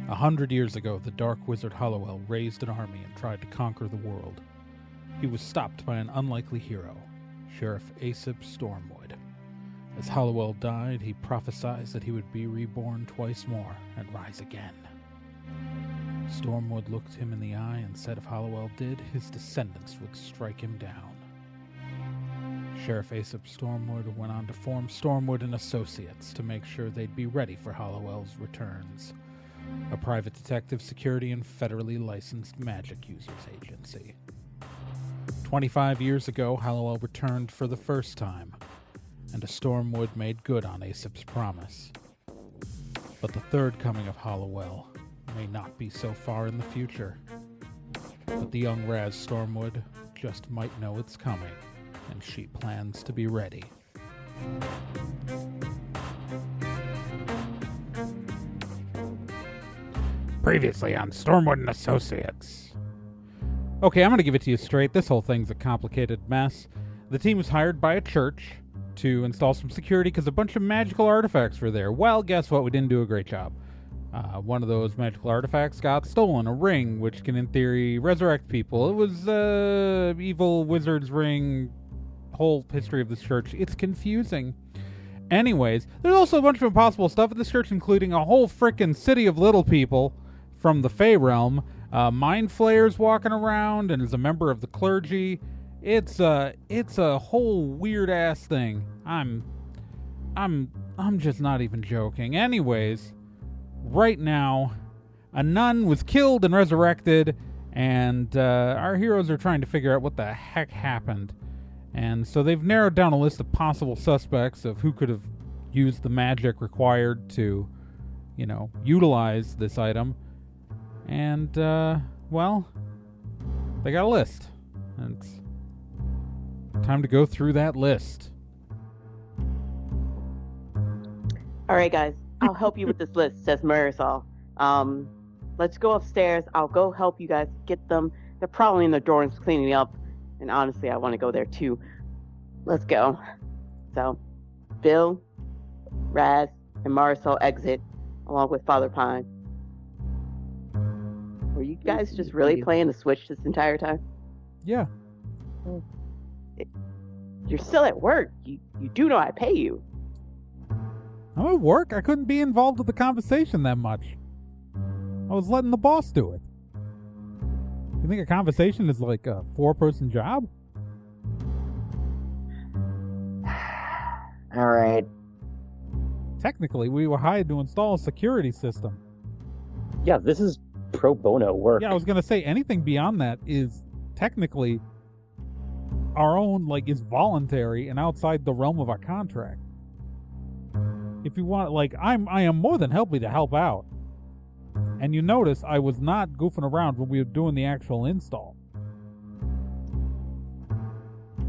100 years ago, the dark wizard Hollowell raised an army and tried to conquer the world. He was stopped by an unlikely hero, Sheriff Aesop Stormwood. As Hollowell died, he prophesied that he would be reborn twice more and rise again. Stormwood looked him in the eye and said if Hollowell did, his descendants would strike him down. Sheriff Aesop Stormwood went on to form Stormwood and Associates to make sure they'd be ready for Hollowell's returns, a private detective, security, and federally licensed magic users agency. 25 years ago, Hollowell returned for the first time, and a Stormwood made good on Aesop's promise. But the third coming of Hollowell may not be so far in the future. But the young Raz Stormwood just might know it's coming, and she plans to be ready. Previously on Stormwood and Associates. Okay, I'm going to give it to you straight. This whole thing's a complicated mess. The team was hired by a church to install some security because a bunch of magical artifacts were there. Well, guess what? We didn't do a great job. One of those magical artifacts got stolen, a ring, which can, in theory, resurrect people. It was evil wizard's ring, whole history of this church. It's confusing. Anyways, there's also a bunch of impossible stuff at this church, including a whole frickin' city of little people from the Fey realm, mind flayers walking around, and as a member of the clergy. It's a whole weird ass thing. I'm just not even joking. Anyways, right now, a nun was killed and resurrected, and our heroes are trying to figure out what the heck happened. And so they've narrowed down a list of possible suspects of who could have used the magic required to, utilize this item. And, well, they got a list. And it's time to go through that list. All right, guys. I'll help you with this list, says Marisol. Let's go upstairs. I'll go help you guys get them. They're probably in the dorms cleaning up. And honestly, I want to go there too. Let's go. So, Bill, Raz, and Marisol exit, along with Father Pine. Were you guys just really playing the Switch this entire time? Yeah. You're still at work. You do know I pay you. I'm at work. I couldn't be involved with the conversation that much. I was letting the boss do it. You think a conversation is like a 4-person job? All right. Technically, we were hired to install a security system. Yeah, this is pro bono work. Yeah, I was going to say anything beyond that is technically our own, is voluntary and outside the realm of our contract. If you want, I am more than happy to help out. And you notice I was not goofing around when we were doing the actual install.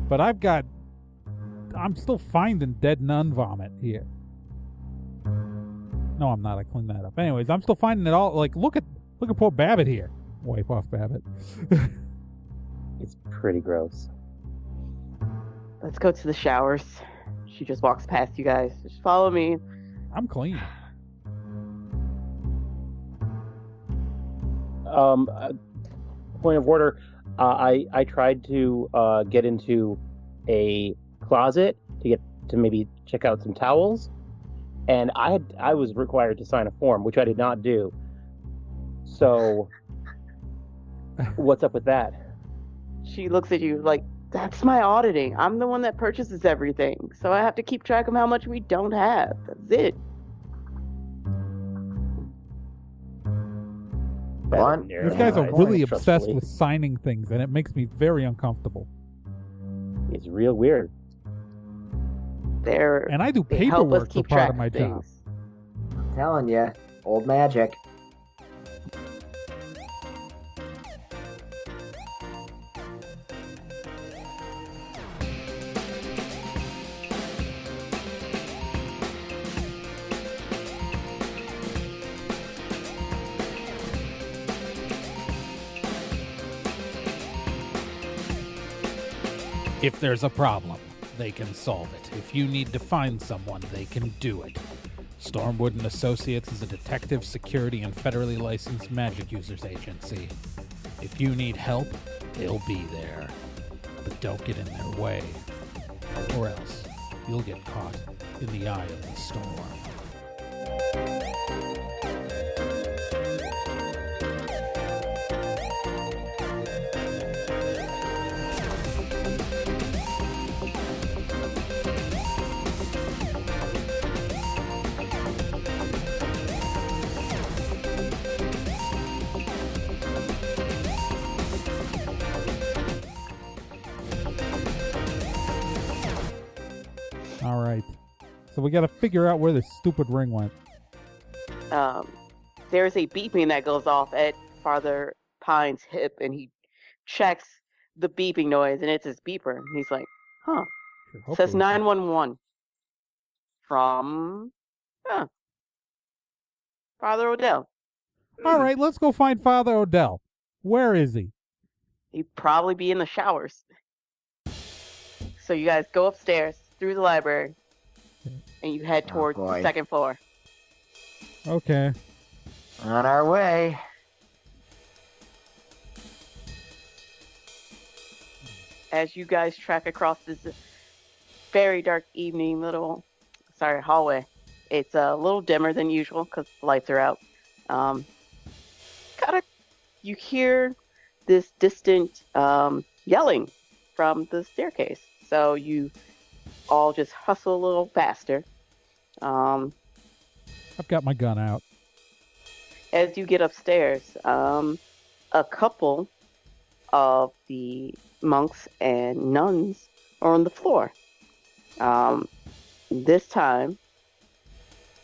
But I'm still finding dead nun vomit here. No, I'm not. I cleaned that up. Anyways, I'm still finding it all. Look at poor Babbitt here. Wipe off Babbitt. It's pretty gross. Let's go to the showers. She just walks past you guys. Just follow me. I'm clean. Point of order. I tried to get into a closet to maybe check out some towels, and I was required to sign a form, which I did not do. So, what's up with that? She looks at you like, that's my auditing. I'm the one that purchases everything, so I have to keep track of how much we don't have. That's it. These guys are really obsessed with signing things, and it makes me very uncomfortable. It's real weird. And I do paperwork for part of my job. I'm telling you, old magic. If there's a problem, they can solve it. If you need to find someone, they can do it. Stormwood and Associates is a detective, security, and federally licensed magic users agency. If you need help, they'll be there. But don't get in their way, or else you'll get caught in the eye of the storm. All right. So we got to figure out where this stupid ring went. There's a beeping that goes off at Father Pine's hip, and he checks the beeping noise, and it's his beeper. And he's like, huh. Sure, Says 911 from Father Odell. All right, let's go find Father Odell. Where is he? He'd probably be in the showers. So you guys go upstairs through the library, and you head towards the second floor. Okay. On our way. As you guys trek across this very dark evening hallway, it's a little dimmer than usual because the lights are out. You hear this distant yelling from the staircase. So you all just hustle a little faster. I've got my gun out. As you get upstairs, a couple of the monks and nuns are on the floor. This time,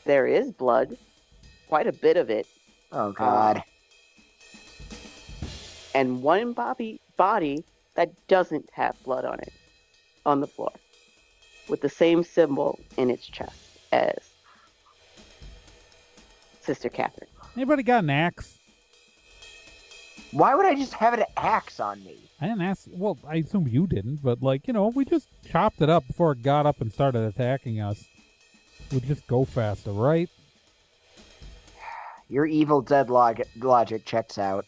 there is blood, quite a bit of it. Oh, God. And one body that doesn't have blood on it, on the floor, with the same symbol in its chest as Sister Catherine. Anybody got an axe? Why would I just have an axe on me? I didn't ask. Well, I assume you didn't, but we just chopped it up before it got up and started attacking us. We'd just go faster, right? Your Evil Dead logic checks out.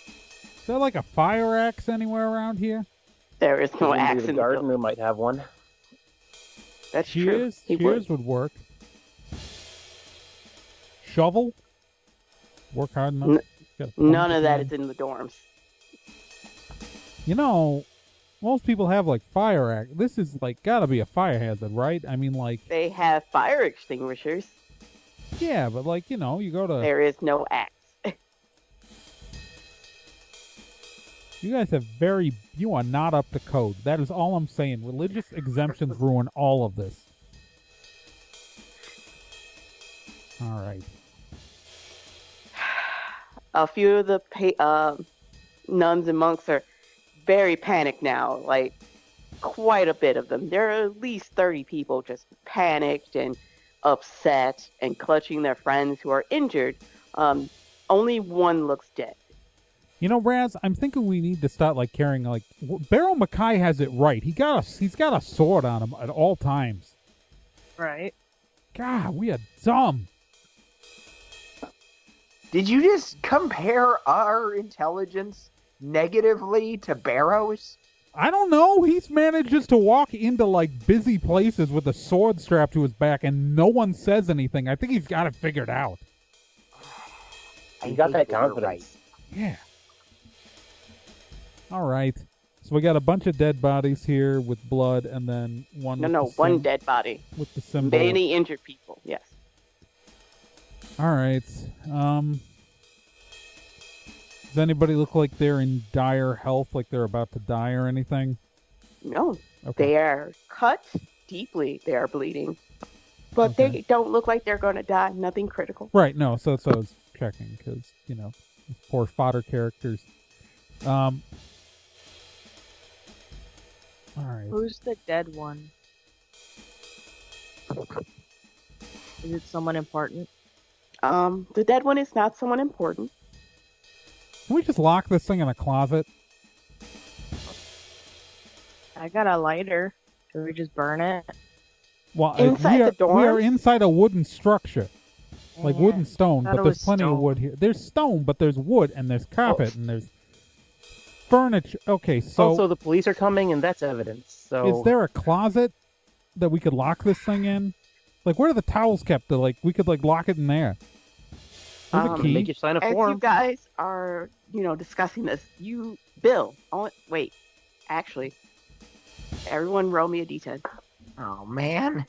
Is there like a fire axe anywhere around here? There is no axe The in the gardener building. might have one. That's true. Shears would work. Shovel? Work hard enough? None of that is in the dorms. Most people have like fire axe. This is like gotta be a fire hazard, right? I mean, like They have fire extinguishers. yeah, but you go to. There is no axe. You guys have you are not up to code. That is all I'm saying. Religious exemptions ruin all of this. All right. A few of the nuns and monks are very panicked now, like quite a bit of them. There are at least 30 people just panicked and upset and clutching their friends who are injured. Only one looks dead. Raz, I'm thinking we need to start carrying Beryl Mackay has it right. He's got a sword on him at all times. Right. God, we are dumb. Did you just compare our intelligence negatively to Barrow's? I don't know. He's manages to walk into busy places with a sword strapped to his back, and no one says anything. I think he's got it figured out. You got that confidence. Right. Yeah. All right. So we got a bunch of dead bodies here with blood, and then one. One dead body. With the symbol. Many injured people. Yes. All right. Does anybody look like they're in dire health, like they're about to die or anything? No. Okay. They are cut deeply. They are bleeding. But they don't look like they're going to die. Nothing critical. Right. No. So I was checking because these poor fodder characters. All right. Who's the dead one? Is it someone important? The dead one is not someone important. Can we just lock this thing in a closet? I got a lighter. Can we just burn it? Well, Inside the we are dorms? inside a wooden structure. Like wood and stone, Thought but it there's was plenty of stone. wood here. There's stone, but there's wood, and there's carpet, and there's furniture. Okay, so Also, the police are coming, and that's evidence. So is there a closet that we could lock this thing in? Like, where are the towels kept? That like we could like lock it in there. There's a key. make you sign a As you form? guys are, discussing this, Bill, wait, actually, everyone roll me a d10. Oh man.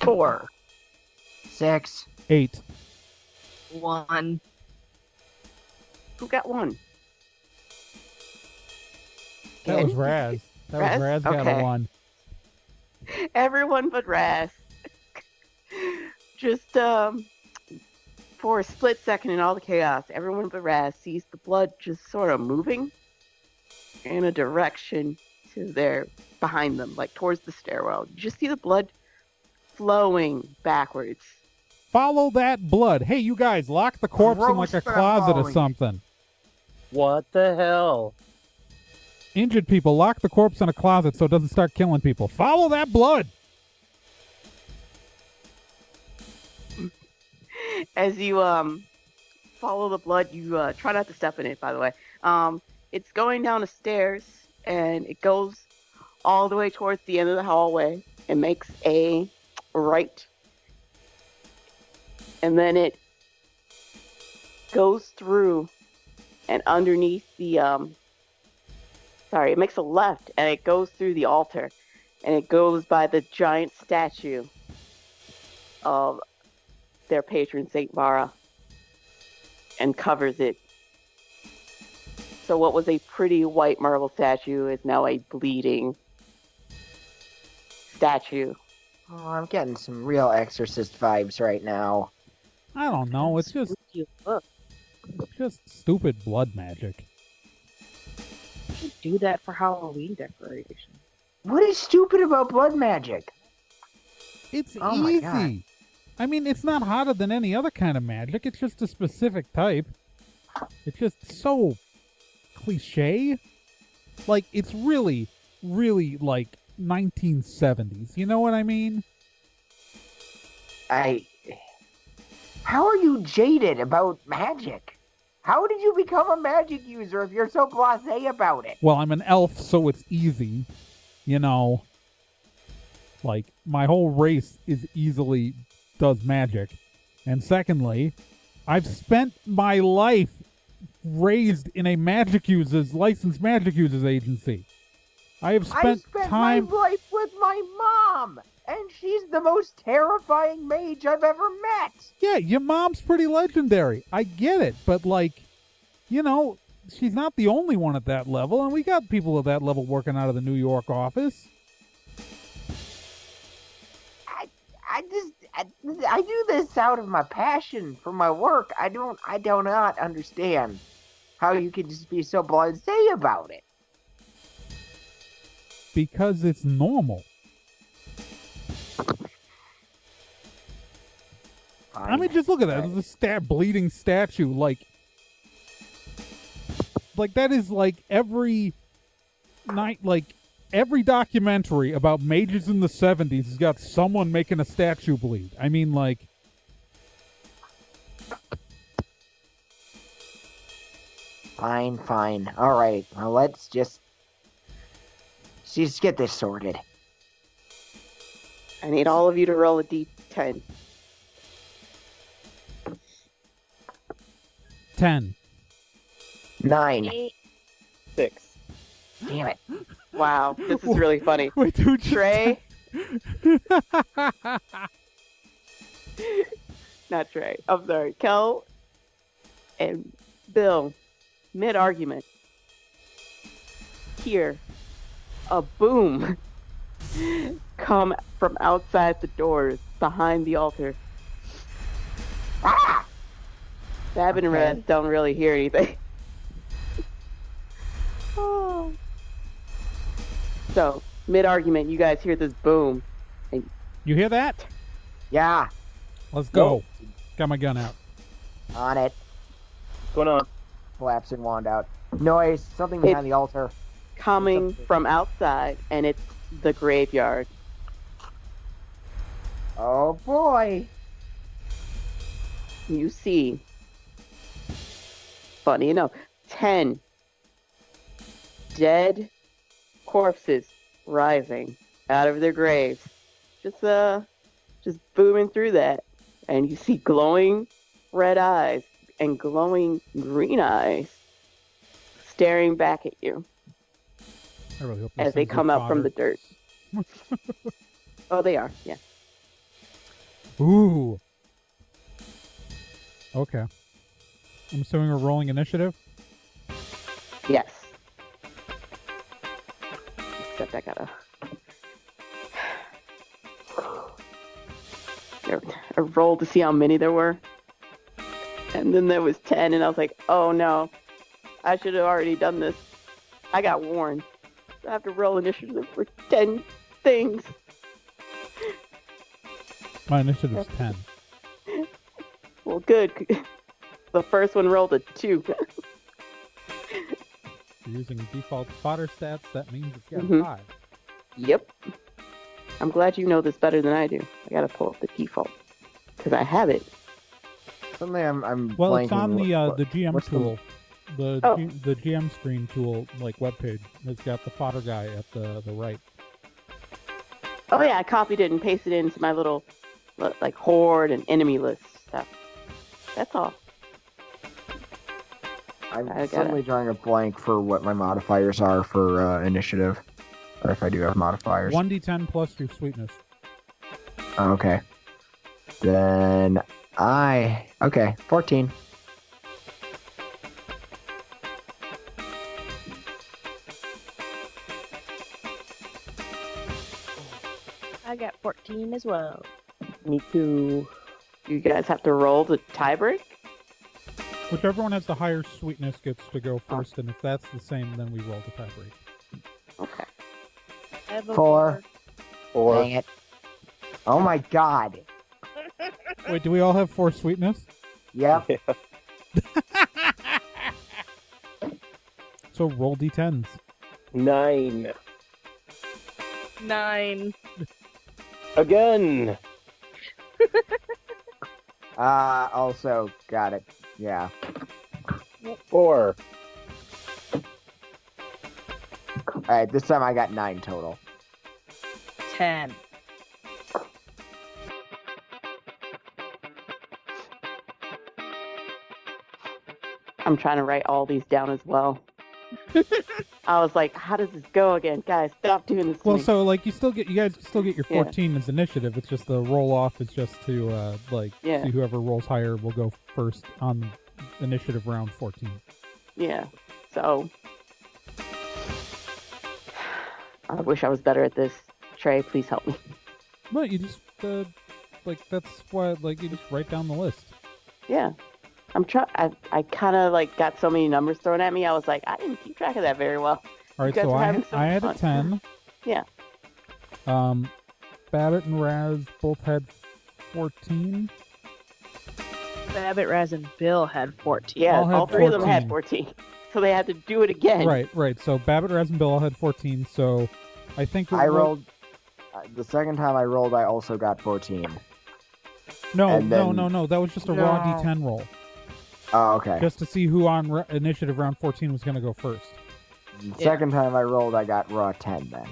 4, 6. 8. 1. Who got one? That was Raz. That was Raz got Okay. a 1. Everyone but Raz. Just for a split second in all the chaos, everyone but Raz sees the blood just sort of moving in a direction to behind them, like towards the stairwell. You just see the blood flowing backwards. Follow that blood. Hey, you guys, lock the corpse in like a Gross, closet or following. something. What the hell? Injured people, lock the corpse in a closet so it doesn't start killing people. Follow that blood. As you follow the blood, you try not to step in it, by the way. It's going down the stairs, and it goes all the way towards the end of the hallway. It makes a right, and then it goes through and underneath the it makes a left, and it goes through the altar, and it goes by the giant statue of their patron, Saint Vara, and covers it. So what was a pretty white marble statue is now a bleeding statue. Oh, I'm getting some real Exorcist vibes right now. I don't know. It's just You look. stupid blood magic. You should do that for Halloween decoration. What is stupid about blood magic? It's Oh my easy. God. I mean, it's not hotter than any other kind of magic. It's just a specific type. It's just so cliche. Like, it's really, really like 1970s. You know what I mean? How are you jaded about magic? How did you become a magic user if you're so blasé about it? Well, I'm an elf, so it's easy. You know, like, my whole race does magic. And secondly, I've spent my life raised in a licensed magic users agency. I have I spent spent time. my life with my mom, and she's the most terrifying mage I've ever met. Yeah, your mom's pretty legendary. I get it, but like, she's not the only one at that level, and we got people at that level working out of the New York office. I do this out of my passion for my work. I do not understand how you can just be so blasé about it. Because it's normal. I mean, just look at that. There's a bleeding statue. Like that is like every night, like every documentary about mages in the 70s has got someone making a statue bleed. I mean, like, Fine. All right. Well, let's just get this sorted. I need all of you to roll a d10. 10. 9. 6. Damn it. Wow, this is really funny. Wait, dude. Trey. Not Trey. I'm sorry. Kel and Bill, mid-argument, hear a boom come from outside the doors behind the altar. Ah! Babin and Okay. Red don't really hear anything. Oh. So, mid-argument, you guys hear this boom. You hear that? Yeah, Let's go. Got my gun out. on it. What's going on? Collapsing wand out. Noise. Something behind the altar. Coming from outside, and it's the graveyard. Oh boy. You see, funny enough, 10 dead corpses rising out of their graves. Just booming through that. And you see glowing red eyes and glowing green eyes staring back at you I really hope those as they things are come out from fodder. the dirt. Oh, they are, yeah. Ooh. Okay. I'm assuming we're rolling initiative. Yes. Except I gotta. I rolled to see how many there were. And then there was 10, and I was like, oh no. I should have already done this. I got warned. I have to roll initiative for 10 things. My initiative's 10. Well, good. The first one rolled a 2. If you're using default spotter stats, that means it's got Mhm. 5. Yep. I'm glad you know this better than I do. I gotta pull up the default. Because I have it. Something I'm Well, it's blanking. on What- the GM what's the- tool. The Oh. the GM screen tool, like webpage, has got the fodder guy at the right. Oh yeah, I copied it and pasted it into my little like horde and enemy list stuff. That's all. I'm I gotta- suddenly drawing a blank for what my modifiers are for initiative. Or if I do have modifiers. 1d10 plus your sweetness. Oh, okay. Then okay, 14. I got 14 as well. Me too. You guys have to roll the tiebreak. Whichever one has the higher sweetness gets to go first, and if that's the same, then we roll the tiebreak. Okay. I have a 4. Or Dang it. Oh my god. Wait, do we all have 4 sweetness? Yep. So roll d10s. 9. 9. Again. Also got it. Yeah. 4. Alright, this time I got 9 total. 10. I'm trying to write all these down as well. I was like, how does this go again? Guys, stop doing this to Well, me. so like you guys still get your Yeah. 14 as initiative. It's just the roll off is just to Yeah. see whoever rolls higher will go first on initiative round 14. Yeah. So I wish I was better at this. Trey, please help me. But you just that's why you just write down the list. Yeah. I'm trying. I kind of got so many numbers thrown at me. I was like, I didn't keep track of that very well. All right, guys so were I having so I much had a fun. 10. Yeah. Babbitt and Raz both had 14. Babbitt, Raz, and Bill had 14. Yeah, All had all 3 of them had 14. 14. So they had to do it again. Right. So Babbitt, Raz, and Bill all had 14. So I think I rolled. The second time I rolled, I also got 14. No. and then- That was just a raw No. D10 roll, Oh, okay. just to see who on initiative round 14 was going to go first. The second time I rolled, I got raw 10 then.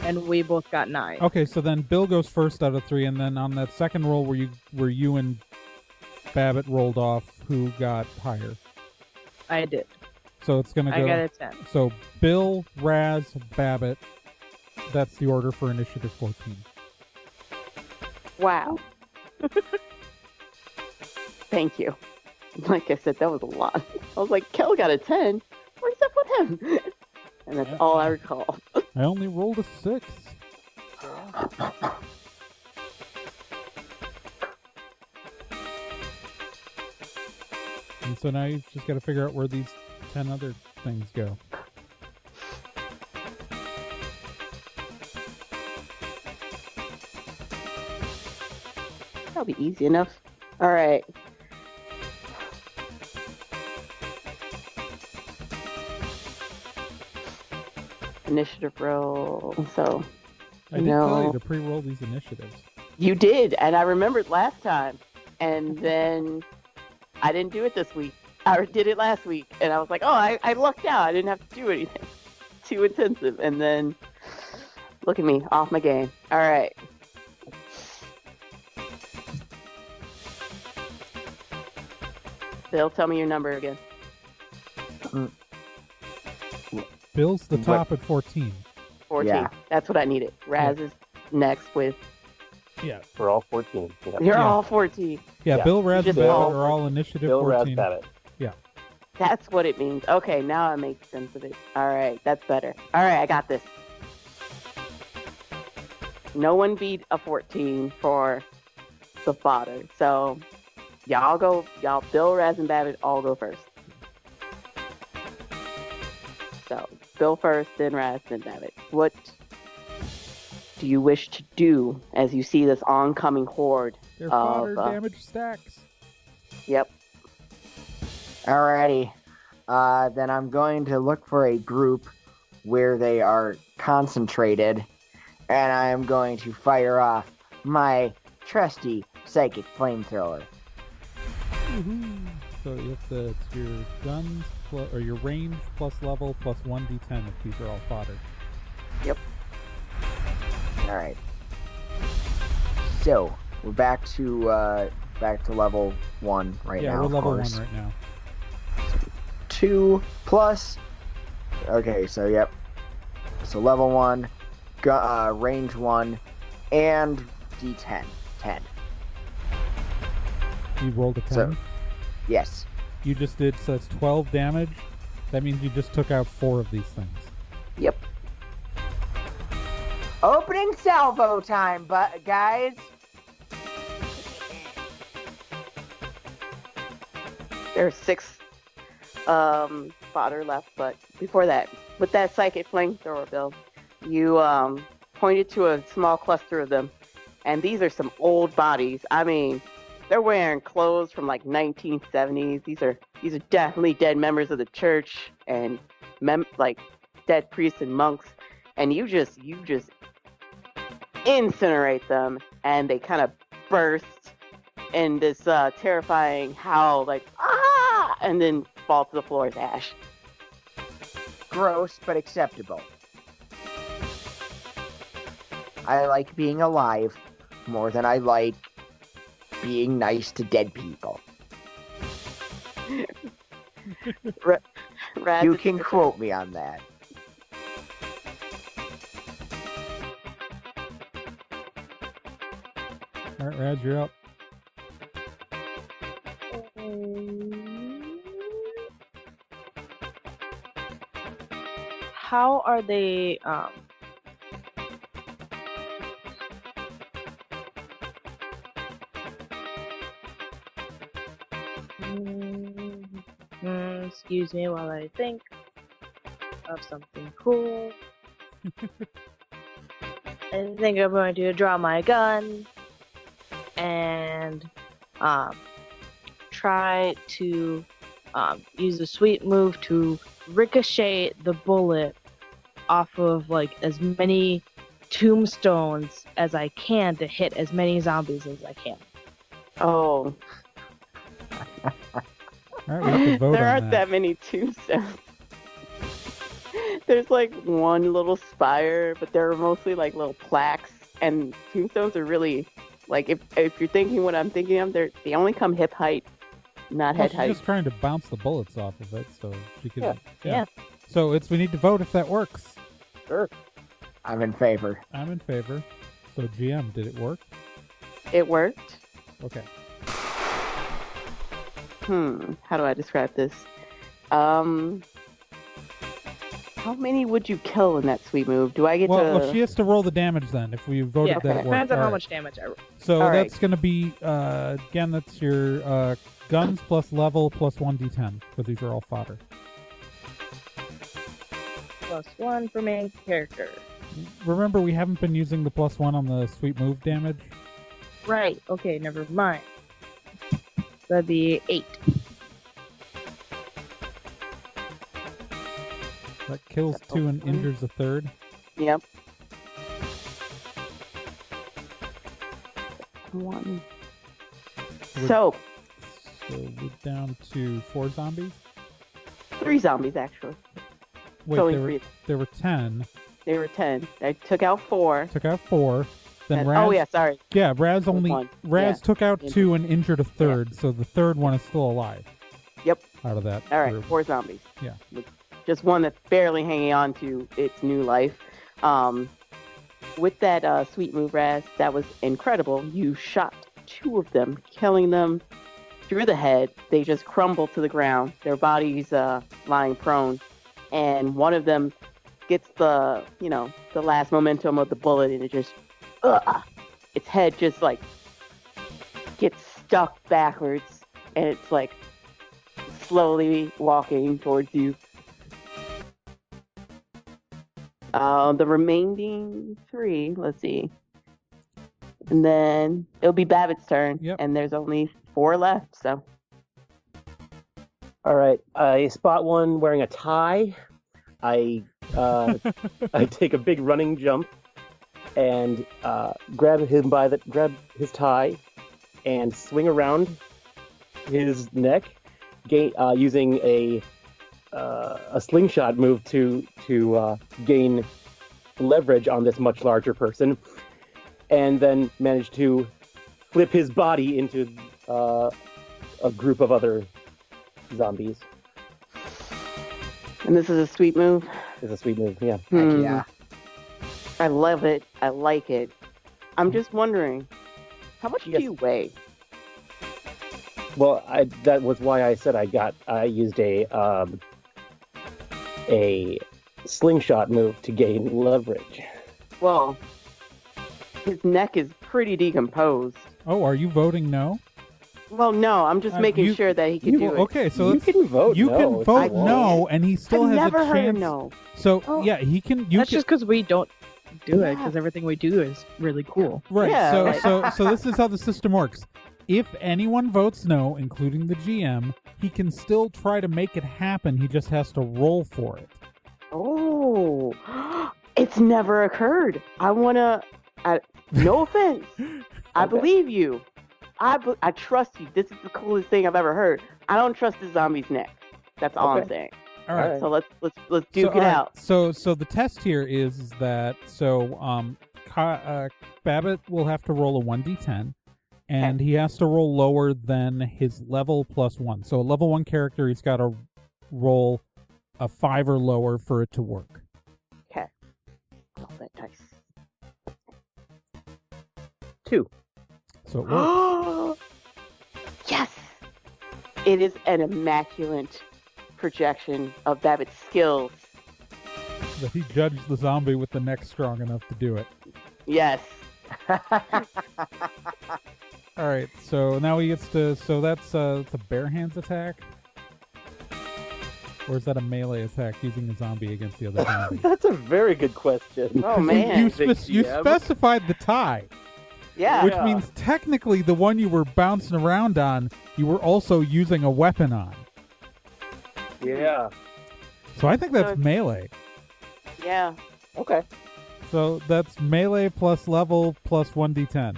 And we both got 9. Okay, so then Bill goes first out of 3, and then on that second roll where you and Babbitt rolled off, who got higher? I did. So it's going to I go. got a 10. So Bill, Raz, Babbitt. That's the order for initiative 14. Wow. Thank you. Like I said, that was a lot. I was like, Kel got a 10. What's up with him? And that's all I recall. I only rolled a 6. And so now you've just got to figure out where these 10 other things go. That'll be easy enough. All right. initiative roll. So I did tell you to pre-roll these initiatives. you did, and I remembered last time, and then I didn't do it this week. I did it last week, and I was like, oh, I lucked out. I didn't have to do anything too intensive, and then look at me, off my game. All right. Bill, tell me your number again. Bill's the top at 14. 14. Yeah. That's what I needed. Raz is next with. Yeah. We're all 14. Yeah. You're Yeah. all 14. Yeah, Yeah. Bill, Raz, and Just Babbitt all- are all initiative Bill 14. Rathbabbitt. That's what it means. Okay, now it makes sense of it. All right, that's better. All right, I got this. No one beat a 14 for the fodder. So Bill, Raz, and Babbitt all go first. So Bill first, then Raz, then Babbitt. What do you wish to do as you see this oncoming horde? Their fodder damage stacks. Yep. Alrighty. Then I'm going to look for a group where they are concentrated, and I am going to fire off my trusty psychic flamethrower. Woohoo. So you have to, it's your guns or your range plus level plus 1d10 if these are all fodder. Yep. Alright. So, we're back to level 1 right now. Yeah, we're of level course. 1 right now. 2 plus. Okay, so yep. So level 1, range 1, and D10. 10. You rolled a 10. So- Yes. You just did, so it's 12 damage. That means you just took out 4 of these things. Yep. Opening salvo time, but guys. There's 6 fodder left, but before that, with that psychic flamethrower, Bill, you pointed to a small cluster of them, and these are some old bodies. I mean, they're wearing clothes from like 1970s. These are definitely dead members of the church and like dead priests and monks, and you just incinerate them, and they kind of burst in this terrifying howl, like ah, and then fall to the floor as ash. Gross, but acceptable. I like being alive more than I like being nice to dead people. Raz, You can quote me on that. Alright, Raz, you're up. How are they? Excuse me while I think of something cool. I think I'm going to draw my gun and try to use a sweet move to ricochet the bullet off of like as many tombstones as I can to hit as many zombies as I can. Oh, Alright, we have to vote there on aren't that many tombstones. There's like one little spire, but they're mostly like little plaques. And tombstones are really like if you're thinking what I'm thinking of, they only come hip height, not Well, head she's height. just trying to bounce the bullets off of it, so she could. Yeah. So we need to vote if that works. Sure. I'm in favor. I'm in favor. So GM, did it work? It worked. Okay. How do I describe this? How many would you kill in that sweet move? Do I get Well, to? she has to roll the damage then. If we voted Yeah, that it worked. depends on how Alright. much damage I roll. So All right. that's going to be again. That's your guns plus level plus 1d10 because these are all fodder. +1 for main character. Remember, we haven't been using the +1 on the sweet move damage. Right. Okay. Never mind. That'd be 8. That kills Except 2 and for one. injures a third. Yep. 1. We're- So, So we're down to 4 zombies. 3 zombies actually. Wait, Only there were 3. there were 10. They were 10. I took out 4. Took out 4. Then And- Raz. oh yeah, sorry. Yeah, Raz only. one. Raz Yeah. took out Injured. 2 and injured a third, so the third one is still alive. Yep. Out of that All right, group. 4 zombies. Yeah. With just one that's barely hanging on to its new life. With that sweet move, Raz, that was incredible. You shot 2 of them, killing them through the head. They just crumble to the ground. Their bodies lying prone, and one of them gets the last momentum of the bullet, and it just its head just like gets stuck backwards, and it's like slowly walking towards you. The remaining 3, let's see. And then it'll be Babbitt's turn. Yep. And there's only 4 left, so. All right. I spot one wearing a tie. I take a big running jump and grab his tie and swing around his neck, using a slingshot move to gain leverage on this much larger person, and then manage to flip his body into a group of other zombies. And this is a sweet move. It's a sweet move, yeah. Heck yeah. I love it. I like it. I'm just wondering, how much Yes. do you weigh? Well, that was why I said I used a slingshot move to gain leverage. Well, his neck is pretty decomposed. Oh, are you voting no? Well, no, I'm just making you- sure that he can do it. Okay, so you let's. can vote. You no can if vote you want. no, and he still I've has never a heard chance. no. So Oh. yeah, he can. You That's can, just because we don't do it, Yeah. because everything we do is really cool. right. Yeah, so like- so this is how the system works. If anyone votes no, including the GM, he can still try to make it happen. He just has to roll for it. Oh, it's never occurred. I want to, no offense. I Okay. believe you. I trust you. This is the coolest thing I've ever heard. I don't trust the zombie's neck. That's all I'm Okay. saying. All right. Alright. So let's So, duke all it right, out. So the test here is that Babbitt will have to roll a 1d10, and he has to roll lower than his level plus 1. So a level 1 character, he's got to roll a 5 or lower for it to work. Okay. Roll that dice. 2. So it works. Yes! It is an immaculate projection of Babbitt's skills. But he judged the zombie with the neck strong enough to do it. Yes. All right, so now he gets to. So that's it's a bare hands attack, or is that a melee attack using the zombie against the other zombie? That's a very good question. Oh, 'Cause man. you GM. specified the tie, Yeah. which means technically the one you were bouncing around on, you were also using a weapon on. Yeah. So I think that's So- melee. Yeah. Okay. So that's melee plus level plus 1d10.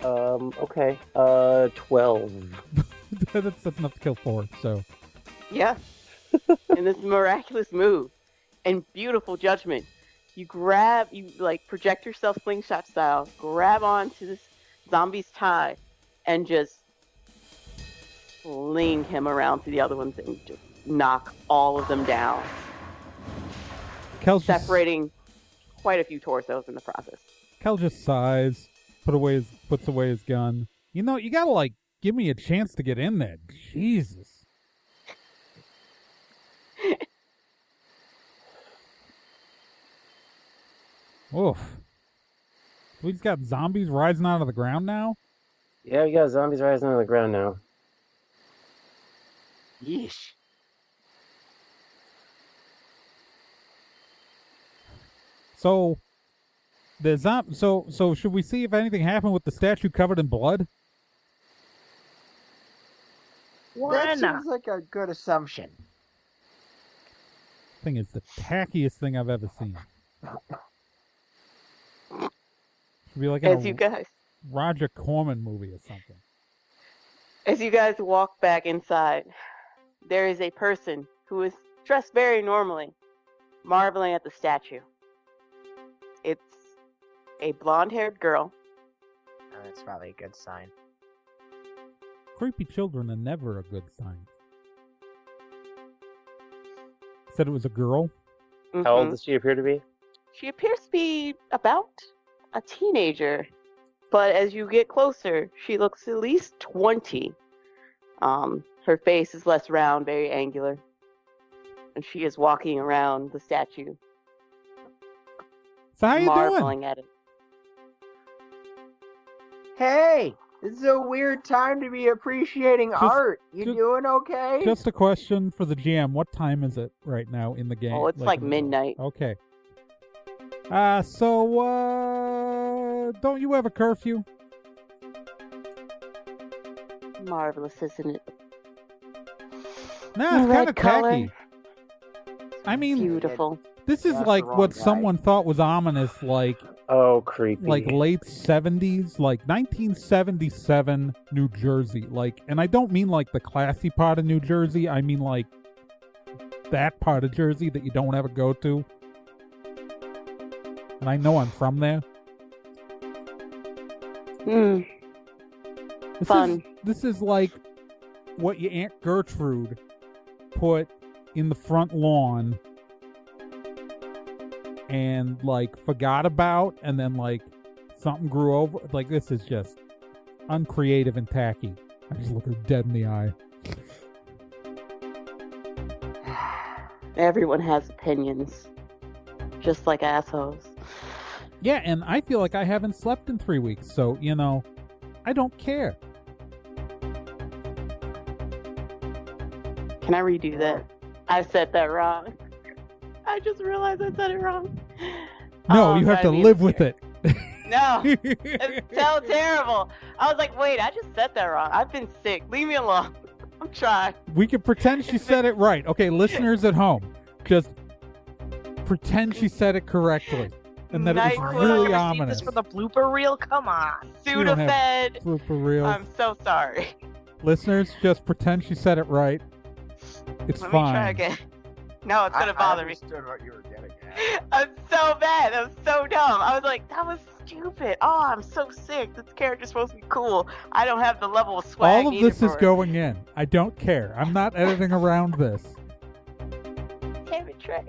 Okay. 12. that's enough to kill 4. So Yeah. And this miraculous move and beautiful judgment. You project yourself slingshot style, grab onto this zombie's tie, and just fling him around to the other ones and just knock all of them down, Kel just, separating quite a few torsos in the process. Kel just sighs, puts away his gun. You know, you gotta give me a chance to get in there. Jesus. Oof. We just got zombies rising out of the ground now? Yeah, we got zombies rising on the ground now. Yeesh. So so should we see if anything happened with the statue covered in blood? That not? seems like a good assumption. Thing is the tackiest thing I've ever seen. Should be like in As a you guys Roger Corman movie or something. As you guys walk back inside, there is a person who is dressed very normally, marveling at the statue. It's a blonde-haired girl. That's probably a good sign. Creepy children are never a good sign. Said it was a girl. How old Mhm. does she appear to be? She appears to be about a teenager, but as you get closer, she looks at least 20. Her face is less round, very angular, and she is walking around the statue, So how you doing? marveling at it. Hey, this is a weird time to be appreciating art. You just- doing okay? Just a question for the GM. What time is it right now in the game? Oh, it's like in the world? midnight. Okay. Don't you have a curfew? Marvelous, isn't it? Nah, The it's kind red of color. tacky. I mean, Beautiful. this is That's like the wrong what guy. someone thought was ominous, like Oh, creepy. late 70s, like 1977 New Jersey. Like, and I don't mean like the classy part of New Jersey. I mean like that part of Jersey that you don't ever go to. And I know I'm from there. Hmm. Fun. This is like what your Aunt Gertrude put in the front lawn and like forgot about, and then like something grew over. Like, this is just uncreative and tacky. I just look her dead in the eye. Everyone has opinions, just like assholes. Yeah, and I feel like I haven't slept in 3 weeks, so, you know, I don't care. Can I redo that? I said that wrong. I just realized I said it wrong. No, Oh, you have to I'm trying live be with it. No, it's so terrible. I was like, wait, I just said that wrong. I've been sick. Leave me alone. I'm trying. We can pretend she said it right. Okay, listeners at home, just pretend she said it correctly. And that it was NyQuil. really Receive ominous. this for the blooper reel? Come on. You don't have Sudafed. Blooper reels. I'm so sorry. Listeners, just pretend she said it right. It's Let fine. me try again. No, it's gonna bother me. understood what you were getting at. I'm so bad. That was so dumb. I was like, that was stupid. Oh, I'm so sick. This character's supposed to be cool. I don't have the level of swag. All of needed this is for it. going in. I don't care. I'm not editing around this. Damn it, Trey.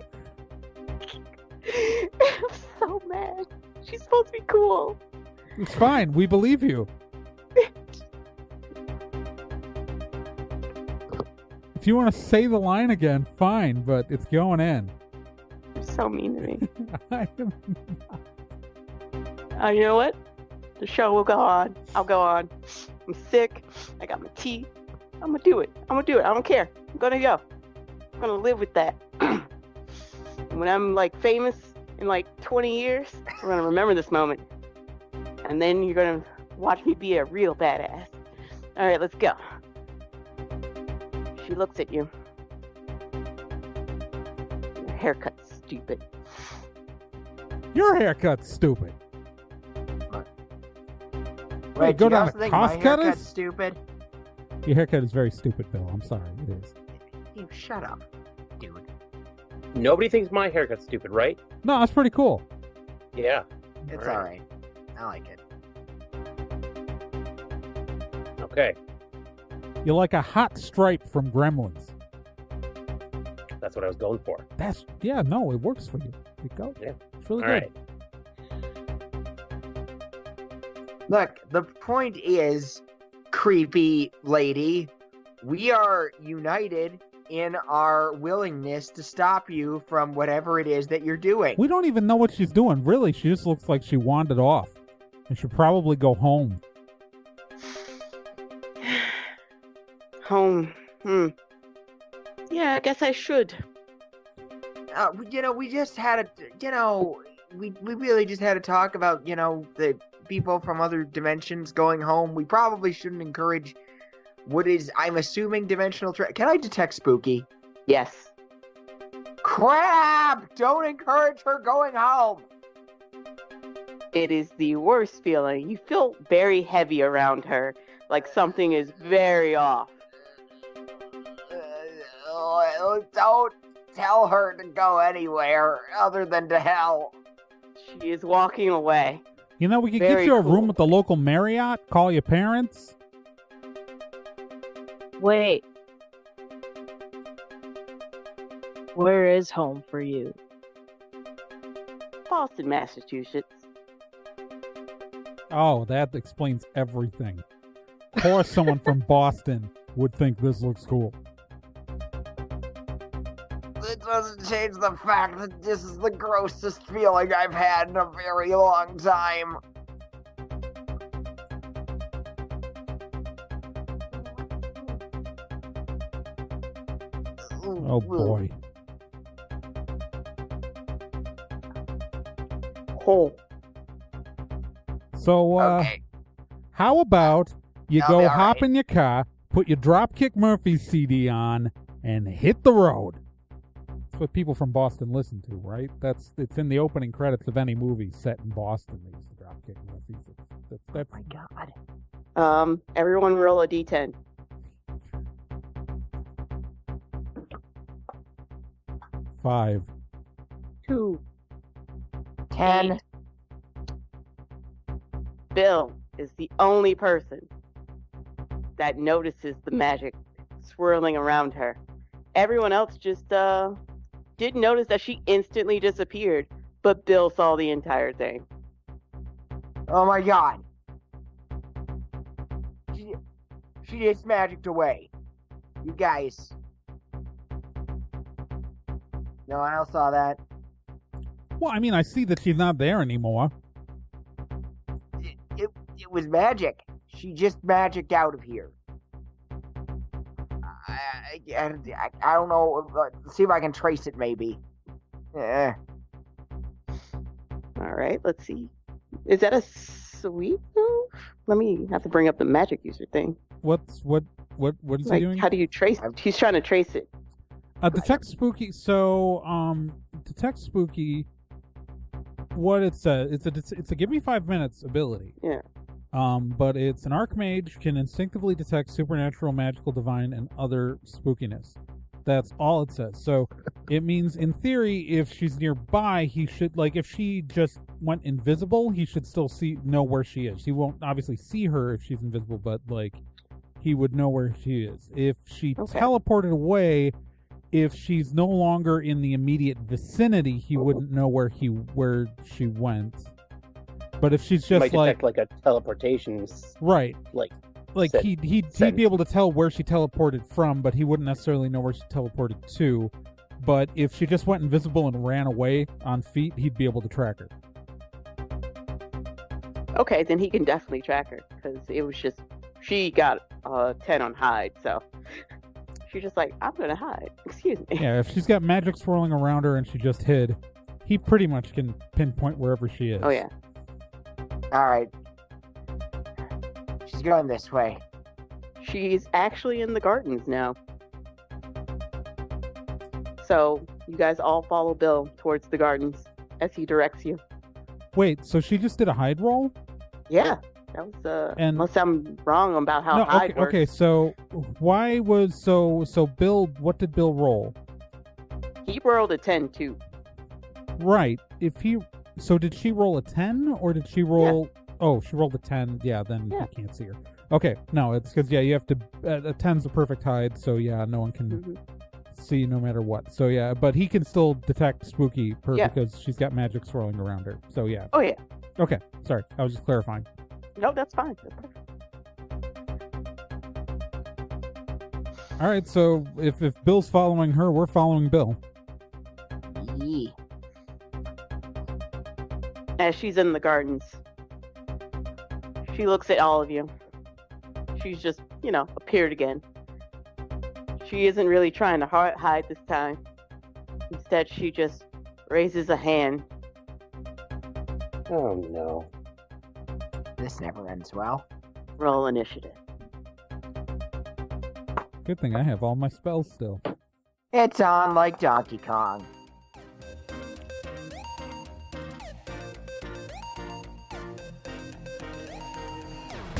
I'm so mad. She's supposed to be cool. It's fine. We believe you. If you want to say the line again, fine, but it's going in. You're so mean to me. I am- You know what? The show will go on. I'll go on. I'm sick. I got my teeth. I'm gonna do it. I don't care. I'm gonna go. I'm gonna live with that. When I'm like famous in like 20 years, we're gonna remember this moment. And then you're gonna watch me be a real badass. All right, let's go. She looks at you. Your haircut's stupid. Your haircut's stupid. Wait, go do you down also to think cost my cutters? haircut's stupid? Your haircut is very stupid, Bill. I'm sorry. It is. You shut up, dude. Nobody thinks my haircut's stupid, right? No, it's pretty cool. Yeah. It's Alright. alright. I like it. Okay. You're like a hot stripe from Gremlins. That's what I was going for. Yeah, no, it works for you. You go. Yeah. It's really All good. right. Look, the point is, creepy lady, we are united in our willingness to stop you from whatever it is that you're doing. We don't even know what she's doing. Really, she just looks like she wandered off. And should probably go home. Home. Yeah, I guess I should. We just had we really just had a talk about, the people from other dimensions going home. We probably shouldn't encourage I'm assuming dimensional Can I detect spooky? Yes. Crap! Don't encourage her going home! It is the worst feeling. You feel very heavy around her, like something is very off. Don't tell her to go anywhere other than to hell. She is walking away. You know, we could Very get you a cool. room at the local Marriott, call your parents. Wait. Where is home for you? Boston, Massachusetts. Oh, that explains everything. Of course someone from Boston would think this looks cool. It doesn't change the fact that this is the grossest feeling I've had in a very long time. Oh boy. Oh. So, Okay. how about you I'll go be all hop right. in your car, put your Dropkick Murphys CD on, and hit the road. That's what people from Boston listen to, right? It's in the opening credits of any movie set in Boston. They use the Dropkick Murphys. That's Oh my god. Everyone roll a d10. 5. 2. 10. Bill is the only person that notices the magic swirling around her. Everyone else just didn't notice that she instantly disappeared, but Bill saw the entire thing. Oh my god. She just magicked away. You guys. No one else saw that. Well, I mean, I see that she's not there anymore. It was magic. She just magicked out of here. I don't know. See if I can trace it, maybe. All right, let's see. Is that a sweep move? Let me have to bring up the magic user thing. What is he Like, doing? how do you trace? He's trying to trace it. Detect spooky. So, detect spooky. What it says, it's a give me 5 minutes ability. Yeah. But it's an archmage can instinctively detect supernatural, magical, divine, and other spookiness. That's all it says. So it means, in theory, if she's nearby, he should, like, if she just went invisible, he should still know where she is. He won't obviously see her if she's invisible, but like, he would know where she is. If she teleported away, if she's no longer in the immediate vicinity, he wouldn't know where she went. But if she's just might detect like a teleportation, right, like set- he'd be able to tell where she teleported from, but he wouldn't necessarily know where she teleported to. But if she just went invisible and ran away on feet, he'd be able to track her. Okay, then he can definitely track her because it was just she got 10 on hide, so she's just like, I'm gonna hide. Excuse me. Yeah, if she's got magic swirling around her and she just hid, he pretty much can pinpoint wherever she is. Oh yeah. Alright. She's going this way. She's actually in the gardens now. So you guys all follow Bill towards the gardens as he directs you. Wait, so she just did a hide roll? Yeah. That was unless I'm wrong about how No, hide okay, works. okay, so why was so Bill, what did Bill roll? He rolled a 10 too. Right. So did she roll a 10 or did she roll Oh, she rolled a 10. Yeah, then you can't see her. Okay, no, it's because you have to a 10's the perfect hide, so yeah, no one can see no matter what. So yeah, but he can still detect spooky because she's got magic swirling around her. So yeah. Oh yeah. Okay, sorry. I was just clarifying. No, that's fine. That's perfect. All right, so if Bill's following her, we're following Bill. Yee. As she's in the gardens, she looks at all of you. She's just, appeared again. She isn't really trying to hide this time. Instead, she just raises a hand. Oh no. This never ends well. Roll initiative. Good thing I have all my spells still. It's on like Donkey Kong.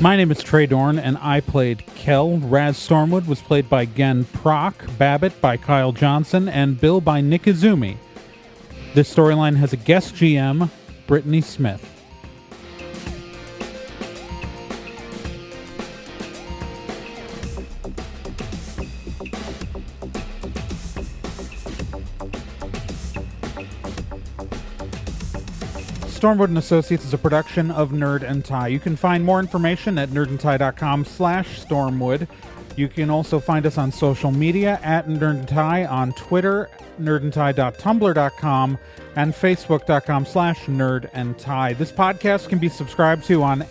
My name is Trey Dorn, and I played Kel. Raz Stormwood was played by Gen Proc, Babbitt by Kyle Johnson, and Bill by Nick Izumi. This storyline has a guest GM, Brittany Smith. Stormwood & Associates is a production of Nerd and Tie. You can find more information at nerdandtie.com/Stormwood. You can also find us on social media at Nerd and Tie on Twitter, nerdandtie.tumblr.com, and facebook.com/nerdandtie. This podcast can be subscribed to on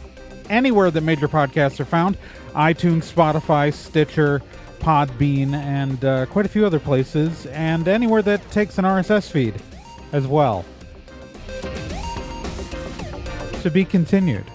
anywhere that major podcasts are found: iTunes, Spotify, Stitcher, Podbean, and quite a few other places, and anywhere that takes an RSS feed as well. To be continued.